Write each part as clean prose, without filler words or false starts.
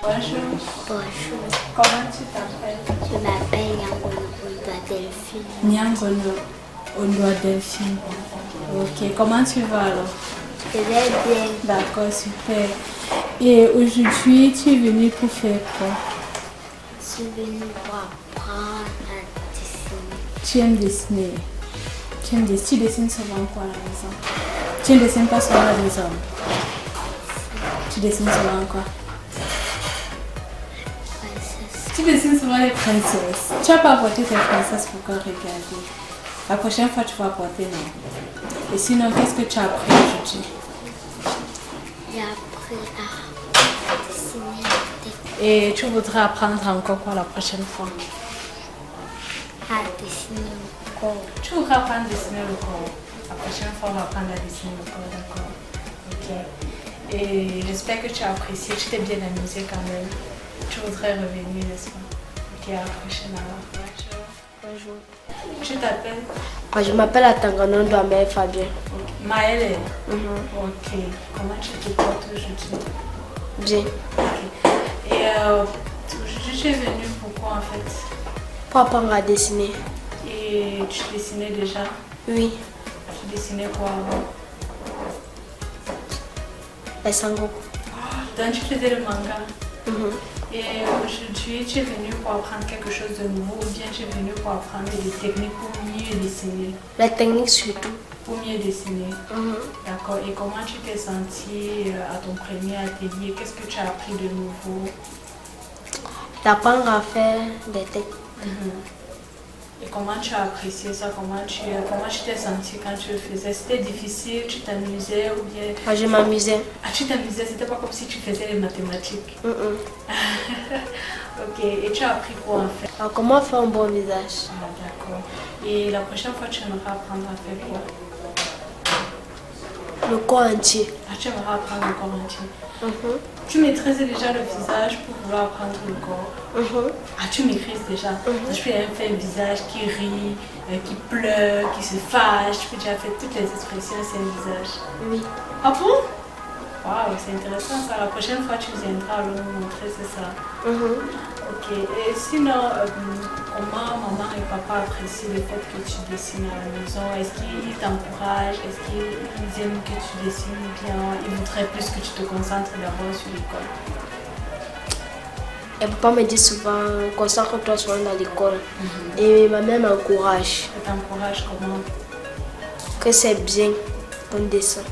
Bonjour. Bonjour, Comment tu t'appelles? je m'appelle Yangono Oudwa Delphine. Nyangono Ondoa Delphine. Ok, comment tu vas alors? Je vais bien. D'accord, super. Et aujourd'hui, tu es venu pour faire quoi? Je suis venue pour apprendre à dessiner. Tu aimes dessiner? Tu dessines souvent quoi à la maison? Tu ne dessines pas souvent à la maison? Tu dessines souvent quoi? Princesse. Tu dessines souvent les princesses. Tu n'as pas apporté tes princesses pour qu'on regarde. La prochaine fois, tu vas apporter, non? Et sinon, qu'est-ce que tu as appris aujourd'hui? J'ai appris à dessiner la tête, Et tu voudrais apprendre encore quoi la prochaine fois? à dessiner le corps. Tu voudrais apprendre à dessiner le corps. La prochaine fois, on va apprendre à dessiner le corps, d'accord? Ok. Et j'espère que tu as apprécié, tu t'es bien amusé quand même. Tu voudrais revenir, n'est-ce pas? Ok, à la prochaine alors. Bonjour. Tu t'appelles? Moi, je m'appelle Atangano Douamé Fabien. Maëlle. Ok. Comment tu te portes aujourd'hui? Bien. Ok. Et aujourd'hui, tu es venu pourquoi en fait? Pour apprendre à dessiner. Et tu dessinais déjà? Oui. Tu dessinais quoi avant? Les Sangoku. Donc tu faisais le manga. Mhm. Et aujourd'hui, tu es venu pour apprendre quelque chose de nouveau ou bien tu es venu pour apprendre des techniques pour mieux dessiner? Les techniques surtout. Pour mieux dessiner. Mhm. D'accord. Et comment tu t'es senti à ton premier atelier? Qu'est-ce que tu as appris de nouveau? D'apprendre à faire des têtes. Et comment tu as apprécié ça? Comment tu t'es senti quand tu le faisais? C'était difficile? Tu t'amusais ou bien... Moi, je m'amusais. Ah, tu t'amusais? C'était pas comme si tu faisais les mathématiques. Mhm. Ok. Et tu as appris quoi en fait? Alors, comment faire un bon visage? Ah, d'accord. Et la prochaine fois, tu aimerais apprendre à faire quoi? Le corps entier. Ah, tu aimerais apprendre le corps entier. Mhm. Tu maîtrisais déjà le visage pour pouvoir apprendre le corps. Mhm. Ah, tu maîtrises déjà. Tu peux même faire un visage qui rit, qui pleure, qui se fâche. Tu peux déjà faire toutes les expressions, c'est un visage. Oui. Ah bon? Waouh, c'est intéressant ça. La prochaine fois, tu viendras alors nous montrer, c'est ça. Mhm. Ok. Et sinon, comment maman et papa apprécient le fait que tu dessines à la maison? Est-ce qu'ils t'encouragent? Est-ce qu'ils aiment que tu dessines ou bien ils voudraient plus que tu te concentres d'abord sur l'école? Et papa me dit souvent, concentre-toi souvent dans l'école. Et ma mère m'encourage. Elle t'encourage comment? Que c'est bien ton dessin.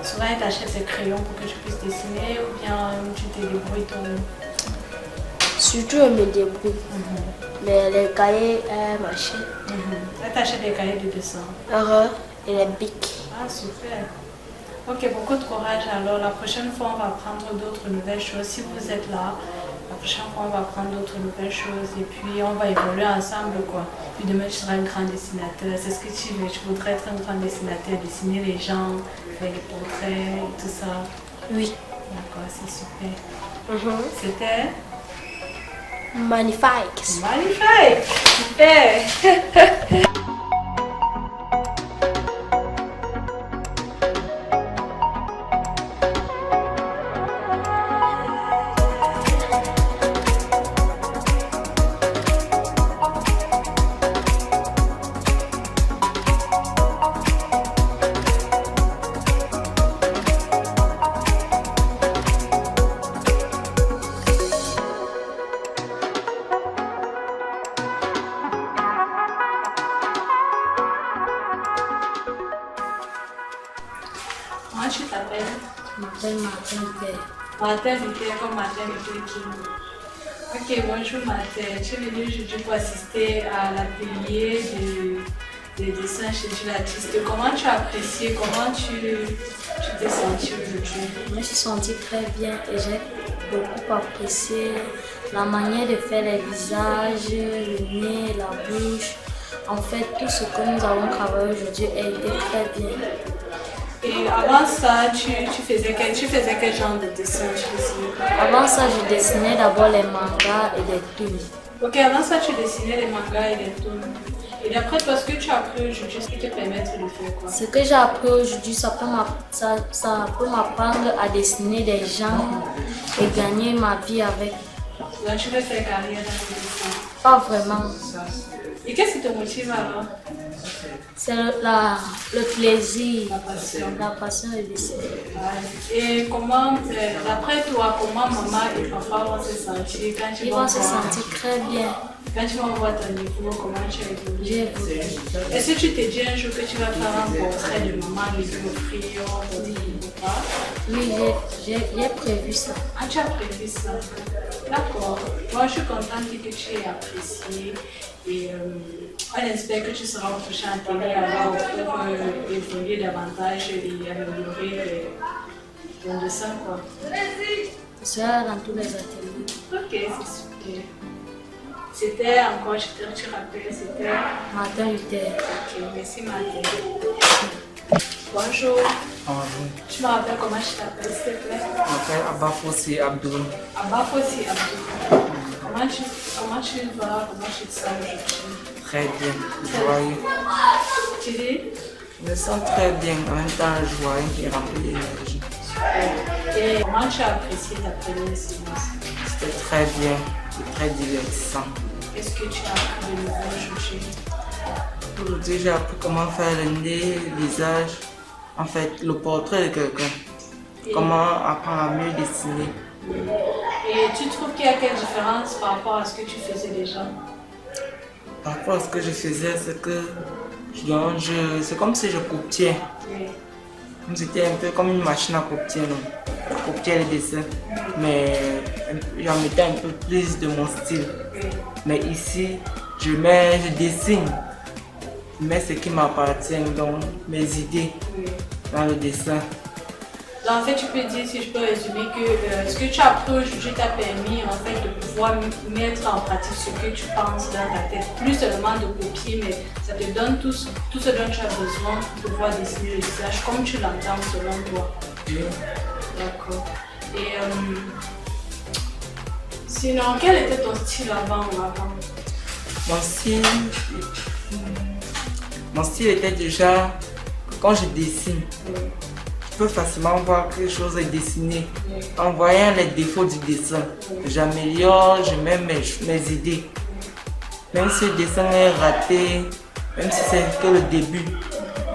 Souvent, elle t'achète des crayons pour que tu puisses dessiner ou bien tu te débrouilles toi-même? Surtout, elle me débrouille. Mais les cahiers, elle m'achète. Elle t'achète des cahiers de dessin. Et les bics. Ah, super. Ok, beaucoup de courage. Alors, la prochaine fois, on va apprendre d'autres nouvelles choses. Si vous êtes là, la prochaine fois, on va apprendre d'autres nouvelles choses et puis on va évoluer ensemble, quoi. Puis demain, tu seras un grand dessinateur. C'est ce que tu veux. Tu voudrais être un grand dessinateur, dessiner les gens, faire les portraits et tout ça. Oui. D'accord, c'est super. C'était Magnifique. magnifique. Super. Comment tu t'appelles? Je m'appelle Martin Père. Martin Luther, comme Martin Luther King. Ok, bonjour Martin. Tu es venu aujourd'hui pour assister à l'atelier de dessin chez l'artiste. Comment tu as apprécié? Comment tu t'es senti aujourd'hui? Je me suis sentie très bien et j'ai beaucoup apprécié la manière de faire les visages, le nez, la bouche. En fait, tout ce que nous avons travaillé aujourd'hui a été très bien. Et avant ça, tu faisais quel genre de dessin? Avant ça, je dessinais d'abord les mangas et les toons. Ok, avant ça, tu dessinais les mangas et les toons. Et d'après toi, ce que tu as appris aujourd'hui, ce qui te permettre de faire quoi? Ce que j'ai appris aujourd'hui, ça peut m'apprendre à dessiner des gens et gagner ma vie avec. Donc tu veux faire carrière dans le dessin? Pas vraiment. Et qu'est-ce qui te motive alors? C'est le plaisir, La passion. la passion de dessiner. Et comment, d'après toi, comment maman et papa vont se sentir quand tu Ils vas vont se voir, sentir très bien. quand tu vas voir ton niveau, comment tu as évolué? J'ai évolué. Est-ce que tu t'es dit un jour que tu vas faire un portrait de maman, de lui offrir, ou pas? Oui, j'ai prévu ça. Ah, tu as prévu ça? D'accord. Moi, je suis contente que tu aies apprécié. Et on espère que tu seras au prochain atelier alors pour évoluer davantage et améliorer ton dessin, quoi. Je serai dans tous les ateliers. Ok, c'est super. C'était encore, tu rappelles, c'était... Martin Luther. Ok, merci Martin. Bonjour. Bonjour, Tu me rappelles comment je t'appelle, s'il te plaît? je m'appelle Abafossi Abdoul. Abafossi Abdou. Comment tu vas? Comment tu te sens aujourd'hui? Très bien, joyeux. Tu dis? Je me sens très bien, en même temps joyeux et rempli d'énergie. Et comment tu as apprécié ta première séance? C'était très bien et très divertissant. Qu'est-ce que tu as appris de nouveau aujourd'hui? Aujourd'hui, j'ai appris comment faire le nez, le visage, en fait, le portrait de quelqu'un. Comment apprendre à mieux dessiner. Et tu trouves qu'il y a quelle différence par rapport à ce que tu faisais déjà? Par rapport à ce que je faisais, c'est que c'est comme si je copiais. Oui. Comme c'était un peu comme une machine à copier, non? Je copiais les dessins, mais j'en mettais un peu plus de mon style. Oui. Mais ici, je dessine, mais ce qui m'appartient, donc mes idées Oui. dans le dessin. Donc, en fait, tu peux dire, si je peux résumer, que ce que tu as appris aujourd'hui t'a permis en fait, de pouvoir mettre en pratique ce que tu penses dans ta tête. Plus seulement de copier, mais ça te donne tout ce dont tu as besoin pour pouvoir dessiner le visage comme tu l'entends selon toi. Et D'accord. Et sinon, quel était ton style avant ou avant? mon style était déjà, quand je dessine, Oui. je peux facilement voir quelque chose est dessiné. Oui. En voyant les défauts du dessin, j'améliore, je mets mes idées. Même si le dessin est raté, même si c'est que le début,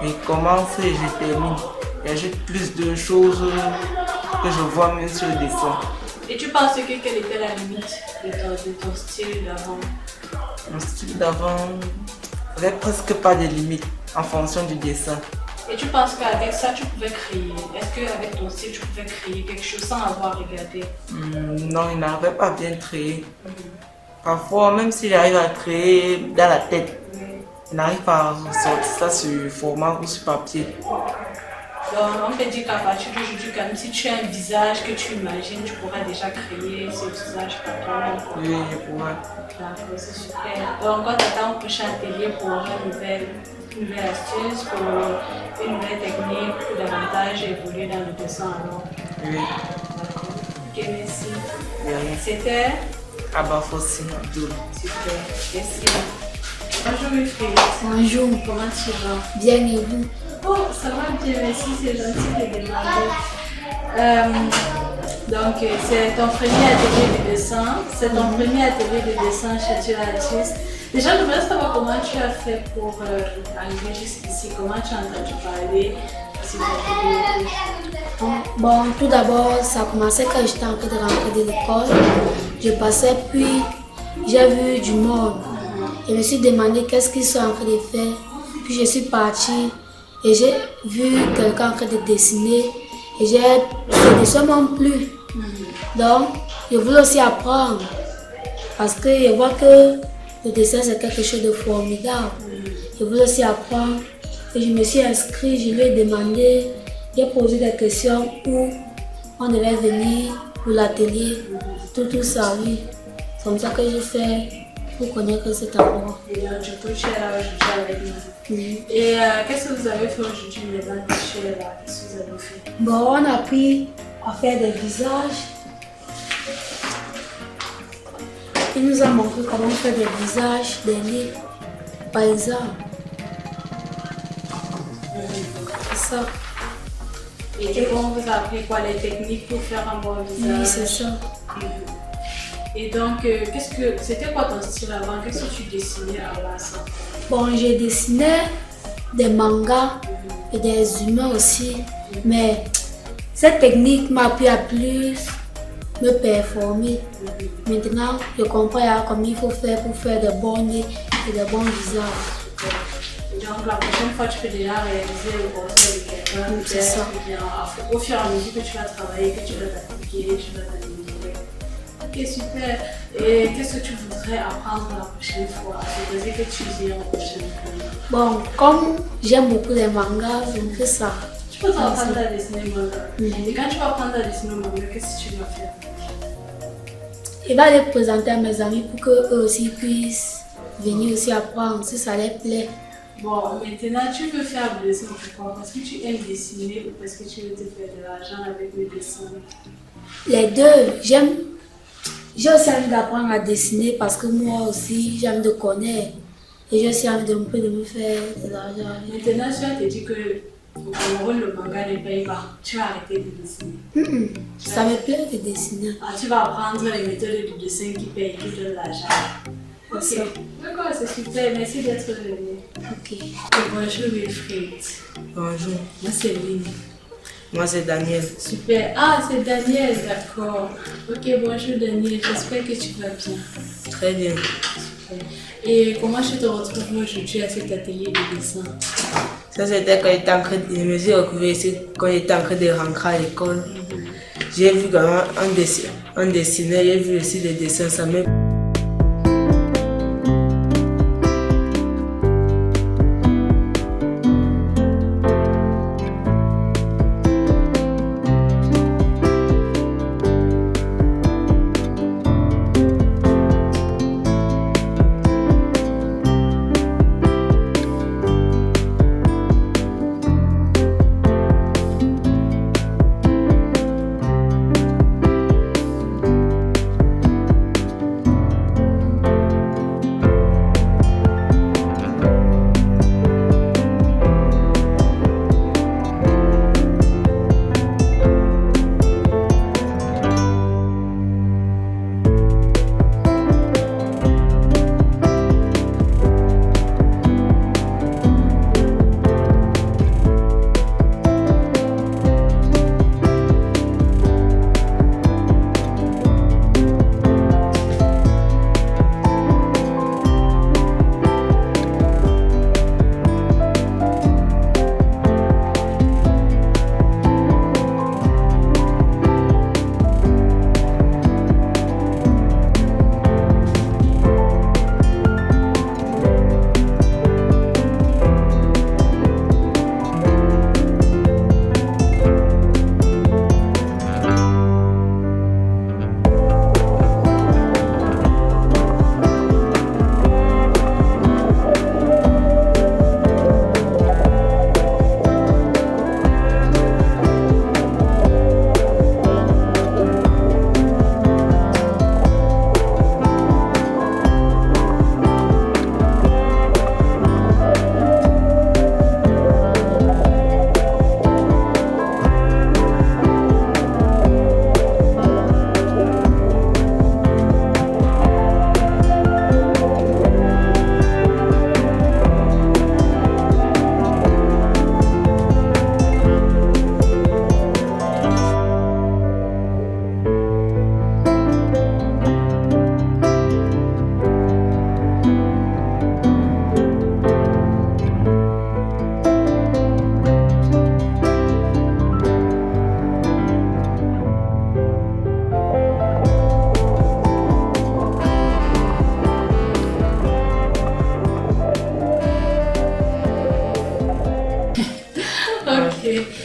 je commence et je termine. J'ajoute plus de choses que je vois même sur le dessin. Et tu penses que quelle était la limite de ton style d'avant? Mon style d'avant n'avait presque pas de limite en fonction du dessin. Et tu penses qu'avec ça, tu pouvais créer? Est-ce qu'avec ton style, tu pouvais créer quelque chose sans avoir regardé? Non, il n'arrivait pas à bien créer. Parfois, même s'il arrive à créer dans la tête, il n'arrive pas à sortir ça sur format ou sur papier. Donc, on peut dire qu'à partir d'aujourd'hui, quand même, si tu as un visage que tu imagines, tu pourras déjà créer ce visage par toi-même. Oui, je pourrais. D'accord, c'est super. Donc, on t'attend au prochain atelier pour une nouvelle astuce, pour une nouvelle technique, pour davantage évoluer dans le dessin alors. Oui, D'accord. Ok, merci. de rien. C'était Abafossi Abdoul. super. Merci. Bonjour, mes filles. Bonjour, Comment tu vas? bien et vous? Oh, ça va bien, merci, c'est gentil de demander. Donc, c'est ton premier atelier de dessin. C'est ton premier atelier de dessin chez Dieu Artiste. Déjà, je voudrais savoir comment tu as fait pour arriver jusqu'ici. Comment tu as entendu parler de cet atelier? Bon, tout d'abord, ça a commencé quand j'étais en train de rentrer de l'école. Je passais, puis j'ai vu du monde. Je me suis demandé qu'est-ce qu'ils sont en train de faire. Puis je suis partie et j'ai vu quelqu'un en train de dessiner. Et ce dessin m'ont plu. Donc, je voulais aussi apprendre. Parce que je vois que le dessin, c'est quelque chose de formidable. Je voulais aussi apprendre. Et je me suis inscrite, je lui ai demandé, j'ai posé des questions où on devait venir pour l'atelier, tout ça, oui. C'est comme ça que j'ai fait pour connaître cet endroit. Et donc, du coup, tu es là aujourd'hui avec nous. Oui. Et qu'est-ce que vous avez fait aujourd'hui maintenant que tu es là? Qu'est-ce que vous avez fait? Bon, on a appris à faire des visages. Il nous a montré comment faire des visages, des nez. par exemple. C'est ça. Et on vous a appris quoi, les techniques pour faire un bon visage? Oui, c'est ça. Et donc, c'était quoi ton style avant? Qu'est-ce que tu dessinais avant ça? Bon, j'ai dessiné des mangas et des humains aussi. Mais cette technique m'a appris à plus me performer. Maintenant, je comprends comment il faut faire pour faire de bons nez et de bons visages. Donc la prochaine fois, tu peux déjà réaliser le portrait de quelqu'un. C'est ça. Au fur et à mesure que tu vas travailler, que tu vas t'appliquer, tu vas t'améliorer. Ok, super. Et qu'est-ce que tu voudrais apprendre la prochaine fois? C'est dire que tu dirais la prochaine fois. Bon, comme j'aime beaucoup les mangas, je fais ça. Tu peux apprendre à dessiner manga. Et quand tu vas apprendre à dessiner manga, qu'est-ce que tu vas faire? Je vais les présenter à mes amis pour qu'eux aussi puissent venir aussi apprendre si ça les plaît. Bon, maintenant tu veux faire le dessin pourquoi? Parce que tu aimes dessiner ou parce que tu veux te faire de l'argent avec le dessin? Les deux, j'ai aussi envie d'apprendre à dessiner parce que moi aussi j'aime de connaître et j'ai aussi envie de me faire de l'argent. Maintenant tu vas te dire que au Cameroun le manga ne paye pas, tu vas arrêter de dessiner. Ça me plaît de dessiner. Ah, tu vas apprendre les méthodes de dessin qui payent, qui donnent l'argent. Ok, d'accord, c'est super, merci d'être venu. Ok. Bonjour Wilfried. Bonjour. Moi c'est Lynn. Moi, c'est Daniel. Super. Ah, c'est Daniel, d'accord. Ok, bonjour Daniel, j'espère que tu vas bien. Très bien. Super. Et comment je te retrouve aujourd'hui à cet atelier de dessin? Ça, c'était quand j'étais en train de... Je me suis retrouvée ici quand j'étais en train de rentrer à l'école. J'ai vu comment on dessinait, j'ai vu aussi les dessins, ça me...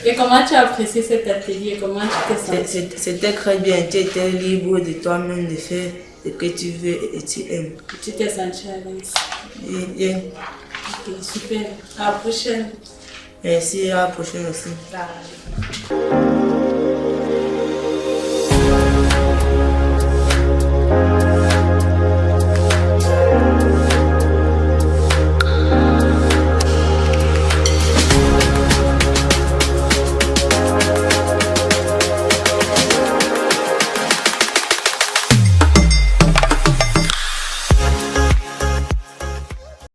Et comment tu as apprécié cet atelier? Comment tu t'es senti? C'était très bien. Tu étais libre de toi-même de faire ce que tu veux et tu aimes. Tu t'es senti à l'aise? Bien. Ok, super. À la prochaine. Merci, à la prochaine aussi. Bye.